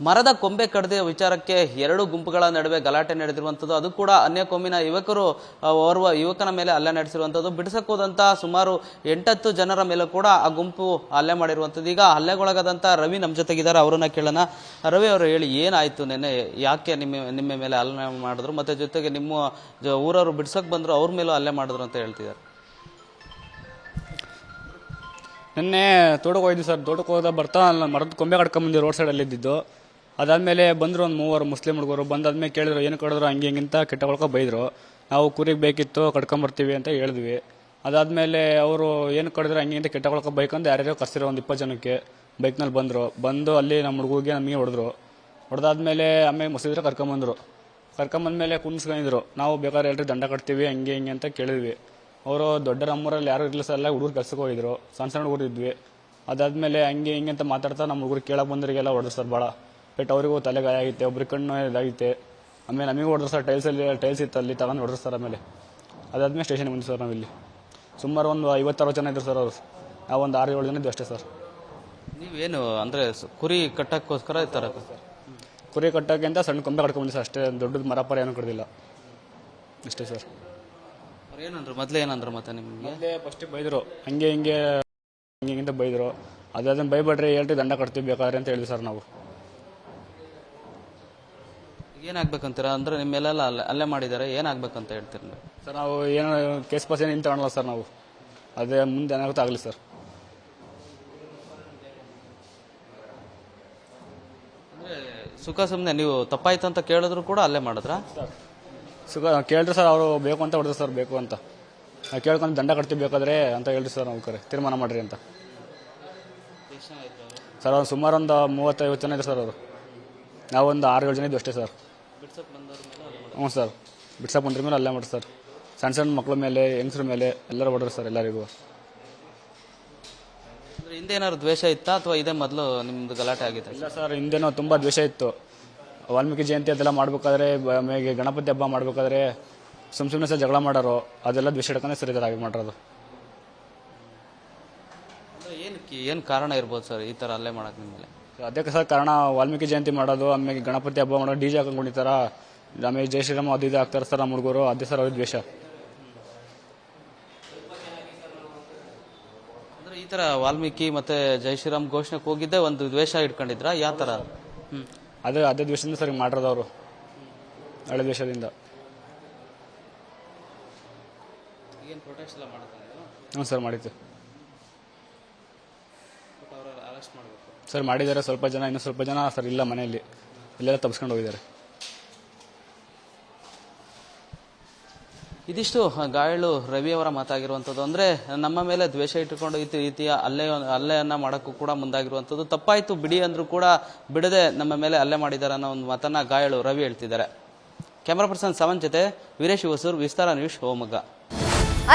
ಮರದ ಕೊಂಬೆ ಕಡಿದ ವಿಚಾರಕ್ಕೆ ಎರಡು ಗುಂಪುಗಳ ನಡುವೆ ಗಲಾಟೆ ನಡೆದಿರುವಂಥದ್ದು. ಅದು ಕೂಡ ಅನ್ಯ ಕೋಮಿನ ಯುವಕರು ಓರ್ವ ಯುವಕನ ಮೇಲೆ ಹಲ್ಲೆ ನಡೆಸಿರುವಂಥದ್ದು. ಬಿಡಿಸಕ್ಕೋದಂತ ಸುಮಾರು 8-10 ಜನರ ಮೇಲೆ ಕೂಡ ಆ ಗುಂಪು ಹಲ್ಲೆ ಮಾಡಿರುವಂಥದ್ದು. ಈಗ ಹಲ್ಲೆಗೊಳಗಾದಂಥ ರವಿ ನಮ್ಮ ಜೊತೆಗಿದ್ದಾರೆ, ಅವರನ್ನ ಕೇಳೋಣ. ರವಿ ಅವರು ಹೇಳಿ, ಏನಾಯ್ತು ನೆನ್ನೆ, ಯಾಕೆ ನಿಮ್ಮ ಮೇಲೆ ಹಲ್ಲೆ ಮಾಡಿದ್ರು, ಮತ್ತೆ ಜೊತೆಗೆ ನಿಮ್ಮ ಊರವರು ಬಿಡ್ಸಕ್ ಬಂದ್ರು, ಅವ್ರ ಮೇಲೂ ಹಲ್ಲೆ ಮಾಡಿದ್ರು ಅಂತ ಹೇಳ್ತಿದ್ದಾರೆ. ನಿನ್ನೆ ತೋಟಕ್ಕೆ ಹೋಗಿದ್ವಿ ಸರ್. ತೋಟಕ್ಕೆ ಹೋದ ಬರ್ತಾ ಮರದ ಕೊಂಬೆ ಕಡ್ಕೊಂಬಂದು ರೋಡ್ ಸೈಡಲ್ಲಿ ಇದ್ದಿದ್ದು. ಅದಾದಮೇಲೆ ಬಂದರು ಒಂದು 3 ಮುಸ್ಲಿಂ ಹುಡುಗರು. ಬಂದಾದ್ಮೇಲೆ ಕೇಳಿದ್ರು ಏನು ಕಡಿದ್ರು, ಹಂಗೆ ಹಿಂಗಿಂತ ಕೆಟ್ಟಗೊಳ್ಕೊ ಬೈದರು. ನಾವು ಕುರಿಗೆ ಬೇಕಿತ್ತು, ಕಡ್ಕೊಂಬರ್ತೀವಿ ಅಂತ ಹೇಳಿದ್ವಿ. ಅದಾದಮೇಲೆ ಅವರು ಏನು ಕಡಿದ್ರು ಹಂಗಿಂತ ಕೆಟ್ಟಗೊಳ್ಕೊ ಬೈಕಂದು ಯಾರ್ಯಾರೋ ಕರ್ಸಿರೋ ಒಂದು 20 ಜನಕ್ಕೆ ಬೈಕ್ನಲ್ಲಿ ಬಂದು ಅಲ್ಲಿ ನಮ್ಮ ಹುಡುಗಿಗೆ ನಮಗೆ ಹೊಡೆದಾದ್ಮೇಲೆ ಆಮೇಲೆ ಮಸೀದ್ರೆ ಕರ್ಕೊಂಬಂದ್ಮೇಲೆ ಕುಣಿಸ್ಕೊಂಡಿದ್ರು. ನಾವು ಬೇಕಾದ್ರೆ ಎಲ್ಲರೂ ದಂಡ ಕಟ್ತೀವಿ ಹಂಗೆ ಹಿಂಗೆ ಅಂತ ಕೇಳಿದ್ವಿ. ಅವರು ದೊಡ್ಡ ನಮ್ಮೂರಲ್ಲಿ ಯಾರು ಇರಲಿಲ್ಲ ಸರ್, ಎಲ್ಲ ಹುಡುಗರು ಕೆಲ್ಸಕ್ಕೆ ಹೋಗಿದ್ರು, ಸಣ್ಣ ಹುಡುಗರು ಇದ್ವಿ. ಅದಾದಮೇಲೆ ಹಂಗೆ ಹಿಂಗೆ ಅಂತ ಮಾತಾಡ್ತಾ ನಮ್ಮ ಹುಡುಗರು ಕೇಳಕ್ಕೆ ಬಂದರಿಗೆಲ್ಲ ಹೊಡೆದ್ರು ಸರ್. ಭಾಳ ಬಟ್ ಅವರಿಗೂ ತಲೆ ಗಾಯ ಆಗೈತೆ, ಒಬ್ರಿಗೆ ಕಣ್ಣು ಇದಾಗಿತ್ತೆ. ಆಮೇಲೆ ನಮಗೆ ಹೊಡೆದ್ರು ಸರ್. ಟೈಲ್ಸ್ ಇತ್ತು ಅಲ್ಲಿ ತಗೊಂಡು ಹೊಡೆದ್ರು ಸರ್. ಆಮೇಲೆ ಅದಾದ್ಮೇಲೆ ಸ್ಟೇಷನ್ಗೆ ಬಂದು ಸರ್. ನಾವಿಲ್ಲಿ ಸುಮಾರು ಒಂದು 50-60 ಜನ ಇದ್ರು ಸರ್. ಅವರು ನಾವೊಂದು 6-7 ಜನ ಇದ್ವಿ ಅಷ್ಟೇ ಸರ್. ನೀವೇನು ಅಂದರೆ ಕುರಿ ಕಟ್ಟಕ್ಕೋಸ್ಕರ ಇರ್ತಾರ ಸರ್? ಕುರಿ ಕಟ್ಟೋಕ್ಕೆ ಅಂತ ಸಣ್ಣ ಕೊಂಬೆ ಕಟ್ಕೊಂಡ್ಬಂದಿ ಸರ್, ಅಷ್ಟೇ. ದೊಡ್ಡದು ಮರ ಏನೂ ಕಡ್ದಿಲ್ಲ ಅಷ್ಟೇ ಸರ್. ಏನಂದ್ರು ಮೊದಲೇ ಏನಂದ್ರು? ಮತ್ತೆ ನಿಮಗೆ ಫಸ್ಟಿಗೆ ಬೈದರು, ಹಂಗೆ ಹಿಂಗಿಂತ ಬೈದರು. ಅದಾದ್ಮೇಲೆ ಬೈಬೇಡ್ರಿ, ಹೇಳ್ರಿ ದಂಡ ಕಟ್ತೀವಿ ಬೇಕಾದ್ರೆ ಅಂತ ಹೇಳಿದ್ವಿ ಸರ್. ನಾವು ಏನಾಗ್ಬೇಕಂತೀರ? ಅಂದ್ರೆ ನಿಮ್ಮೆಲ್ಲ ಅಲ್ಲೇ ಮಾಡಿದ್ದಾರೆ, ಏನಾಗ್ಬೇಕಂತ ಹೇಳ್ತೀರಿ ಸರ್? ನಾವು ಏನೋ ಕೇಸ್ ಪಾಸ್ ಏನು ತಗೊಳಲ್ಲ ಸರ್. ನಾವು ಅದೇ ಮುಂದೆ ಏನಾಗುತ್ತೆ ಆಗಲಿ ಸರ್. ಅಂದರೆ ಸುಖ ಸುಮ್ಮನೆ ನೀವು ತಪ್ಪಾಯ್ತು ಅಂತ ಕೇಳಿದ್ರು ಕೂಡ ಅಲ್ಲೇ ಮಾಡಿದ್ರಾ? ಸುಖ ಕೇಳಿದ್ರೆ ಸರ್, ಅವರು ಬೇಕು ಅಂತ ಹೊಡೆದ್ರು ಸರ್. ಬೇಕು ಅಂತ ಕೇಳ್ಕೊಂಡು ದಂಡ ಕಟ್ತೀವಿ ಬೇಕಾದ್ರೆ ಅಂತ ಹೇಳ್ರಿ ಸರ್. ನಾವು ತೀರ್ಮಾನ ಮಾಡ್ರಿ ಅಂತ ಸರ್. ಅವ್ರು ಸುಮಾರು ಒಂದು 30-50 ಜನ ಇದ್ರು ಸರ್. ಅವರು ನಾವೊಂದು 6-7 ಜನ ಇದ್ವಿ ಅಷ್ಟೇ ಸರ್. ಹ್ಞೂ ಸರ್, ಬಿಡ್ಸಕ್ಕೆ ಬಂದ್ರ ಮೇಲೆ ಅಲ್ಲೇ ಮಾಡ್ರಿ ಸರ್. ಸಣ್ಣ ಮಕ್ಳ ಮೇಲೆ, ಹೆಂಗಸ್ರ ಮೇಲೆ ಎಲ್ಲರೂ ಹೊಡ್ರಿ ಸರ್, ಎಲ್ಲರಿಗೂ. ಹಿಂದೆ ಏನಾದ್ರು ದ್ವೇಷ ಇತ್ತಾ ಅಥವಾ ಇದೇ ಮೊದಲು ನಿಮ್ದು ಗಲಾಟೆ ಆಗಿತ್ತು? ಇಲ್ಲ ಸರ್, ಹಿಂದೆನೂ ತುಂಬ ದ್ವೇಷ ಇತ್ತು. ವಾಲ್ಮೀಕಿ ಜಯಂತಿ ಅದೆಲ್ಲ ಮಾಡ್ಬೇಕಾದ್ರೆ, ಆಮೇಲೆ ಗಣಪತಿ ಹಬ್ಬ ಮಾಡ್ಬೇಕಾದ್ರೆ ಸುಮ್ಮನೆ ಸರ್ ಜಗಳ ಮಾಡೋರು. ಅದೆಲ್ಲ ದ್ವೇಷ ಇಟ್ಕೊಂಡೆ ಸರ್ ಈ ಥರ ಆಗಿ ಮಾಡಿರೋದು. ಏನು ಕಾರಣ ಇರ್ಬೋದು ಸರ್ ಈ ಥರ ಅಲ್ಲೇ ಮಾಡೋಕೆ ನಿಮ್ಮ ಮೇಲೆ? ಅದಕ್ಕೆ ಸರ್ ಕಾರಣ, ವಾಲ್ಮೀಕಿ ಜಯಂತಿ ಮಾಡೋದು, ಆಮೇಲೆ ಗಣಪತಿ ಹಬ್ಬ ಮಾಡೋದು, DJ ಹಾಕೊಂಡು ಕುಣಿತಾರ, ಆಮೇಲೆ ಜೈ ಶ್ರೀರಾಮ್ ಅದು ಇದು ಆಗ್ತಾರೆ ಸರ್ ನಮ್ಮ ಹುಡುಗರು. ಅದೇ ಸರ್ ಅವ್ರಿಗೆ ದ್ವೇಷ. ಅಂದರೆ ಈ ಥರ ವಾಲ್ಮೀಕಿ ಮತ್ತು ಜೈ ಶ್ರೀರಾಮ್ ಘೋಷಣೆಗೆ ಹೋಗಿದ್ದೆ ಒಂದು ದ್ವೇಷ ಇಟ್ಕೊಂಡಿದ್ರಾ? ಯಾವ ಥರ? ಅದೇ ದ್ವೇಷದಿಂದ ಸರ್ ಮಾಡಿರೋದು ಅವರು, ಹಳೆ ದ್ವೇಷದಿಂದ. ಏನು ಪ್ರೊಟೆಸ್ಟ್ ಎಲ್ಲ ಮಾಡ್ತಾರೆ? ಹ್ಞೂ ಸರ್, ಮಾಡಿತ್ತು ಅರೆಸ್ಟ್ ಮಾಡಬೇಕು ಸರ್. ಮಾಡಿದ್ದಾರೆ ಸ್ವಲ್ಪ ಜನ, ಇನ್ನೂ ಸ್ವಲ್ಪ ಜನ ಸರ್ ಇಲ್ಲ ಮನೆಯಲ್ಲಿ, ಇಲ್ಲೆಲ್ಲ ತಪ್ಪಿಸ್ಕೊಂಡು ಹೋಗಿದ್ದಾರೆ. ಇದಿಷ್ಟು ಗಾಯಾಳು ರವಿಯವರ ಮಾತಾಗಿರುವಂಥದ್ದು. ಅಂದರೆ ನಮ್ಮ ಮೇಲೆ ದ್ವೇಷ ಇಟ್ಟುಕೊಂಡು ಈ ರೀತಿಯ ಹಲ್ಲೆಯನ್ನು ಮಾಡೋಕ್ಕೂ ಕೂಡ ಮುಂದಾಗಿರುವಂಥದ್ದು. ತಪ್ಪಾಯಿತು ಬಿಡಿ ಅಂದರೂ ಕೂಡ ಬಿಡದೆ ನಮ್ಮ ಮೇಲೆ ಹಲ್ಲೆ ಮಾಡಿದ್ದಾರೆ ಅನ್ನೋ ಒಂದು ಮಾತನ್ನು ಗಾಯಾಳು ರವಿ ಹೇಳ್ತಿದ್ದಾರೆ. ಕ್ಯಾಮರಾ ಪರ್ಸನ್ ಸವನ್ ಜೊತೆ ವೀರೇಶ್ ಹೊಸೂರ್, ವಿಸ್ತಾರ ನ್ಯೂಸ್, ಶಿವಮೊಗ್ಗ.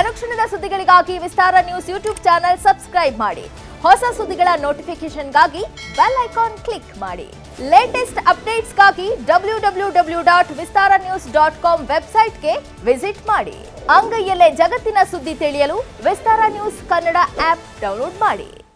ಅನುಕ್ಷಣದ ಸುದ್ದಿಗಳಿಗಾಗಿ ವಿಸ್ತಾರ ನ್ಯೂಸ್ ಯೂಟ್ಯೂಬ್ ಚಾನೆಲ್ ಸಬ್ಸ್ಕ್ರೈಬ್ ಮಾಡಿ. ಹೊಸ ಸುದ್ದಿಗಳ ನೋಟಿಫಿಕೇಶನ್ಗಾಗಿ ಬೆಲ್ ಐಕಾನ್ ಕ್ಲಿಕ್ ಮಾಡಿ. ಲೇಟೆಸ್ಟ್ ಅಪ್ಡೇಟ್ಸ್ಗಾಗಿ www.vistaranews.com ವೆಬ್ಸೈಟ್ಗೆ ವಿಸಿಟ್ ಮಾಡಿ. ಅಂಗೈಯಲ್ಲೇ ಜಗತ್ತಿನ ಸುದ್ದಿ ತಿಳಿಯಲು ವಿಸ್ತಾರ ನ್ಯೂಸ್ ಕನ್ನಡ ಆಪ್ ಡೌನ್ಲೋಡ್ ಮಾಡಿ.